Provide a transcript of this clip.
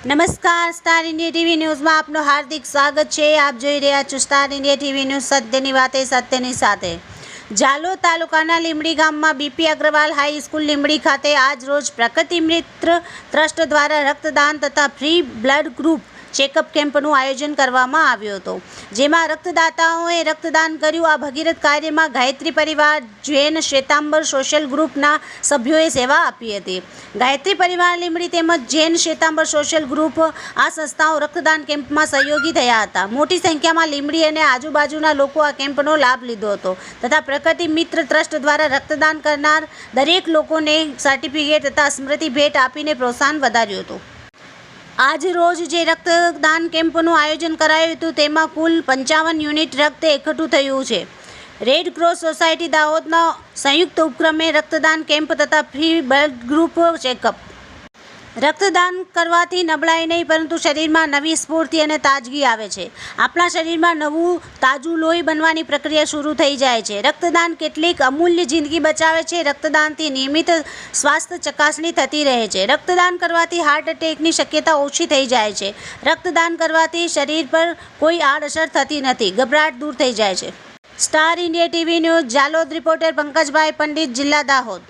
નમસ્કાર, star India TV ન્યૂઝમાં આપનું હાર્દિક સ્વાગત છે। આપ જોઈ રહ્યા છો સ્ટાર ઇન્ડિયા ટીવી ન્યૂઝ, સત્યની વાતે સત્યની સાથે। જાલોદ તાલુકાના લીંબડી ગામમાં બીપી અગ્રવાલ હાઈસ્કૂલ લીંબડી ખાતે આજ રોજ પ્રકૃતિ મિત્ર ટ્રસ્ટ દ્વારા રક્તદાન તથા ફ્રી બ્લડ ગ્રુપ ચેકઅપ કેમ્પનું આયોજન કરવામાં આવ્યું હતું, જેમાં રક્તદાતાઓએ રક્તદાન કર્યું। આ ભગીરથ કાર્યમાં ગાયત્રી પરિવાર, જૈન શ્વેતાંબર સોશિયલ ગ્રુપના સભ્યોએ સેવા આપી હતી। ગાયત્રી પરિવાર લીંબડી તેમજ જૈન શ્વેતાંબર સોશિયલ ગ્રુપ આ સંસ્થાઓ રક્તદાન કેમ્પમાં સહયોગી થયા હતા। મોટી સંખ્યામાં લીંબડી અને આજુબાજુના લોકો આ કેમ્પનો લાભ લીધો હતો તથા પ્રકૃતિ મિત્ર ટ્રસ્ટ દ્વારા રક્તદાન કરનાર દરેક લોકોને સર્ટિફિકેટ તથા સ્મૃતિ ભેટ આપીને પ્રોત્સાહન વધાર્યું હતું। આજ રોજ જે રક્તદાન કેમ્પનું આયોજન કરાયું હતું તેમાં કુલ 55 યુનિટ રક્ત એકઠું થયું છે। રેડ ક્રોસ સોસાયટી દાહોદના સંયુક્ત ઉપક્રમે રક્તદાન કેમ્પ તથા ફ્રી બ્લડ ગ્રુપ ચેકઅપ। રક્તદાન કરવાથી નબળાઈ નહીં પરંતુ શરીરમાં નવી સ્ફૂર્તિ અને તાજગી આવે છે। આપણા શરીરમાં નવું તાજું લોહી બનવાની પ્રક્રિયા શરૂ થઈ જાય છે। રક્તદાન કેટલીક અમૂલ્ય જિંદગી બચાવે છે। રક્તદાનથી નિયમિત સ્વાસ્થ્ય ચકાસણી થતી રહે છે। રક્તદાન કરવાથી હાર્ટ એટેકની શક્યતા ઓછી થઈ જાય છે। રક્તદાન કરવાથી શરીર પર કોઈ આડઅસર થતી નથી, ગભરાટ દૂર થઈ જાય છે। Star India TV news, Jhalod reporter Pankajbhai Pandit, જિલ્લા દાહોદ।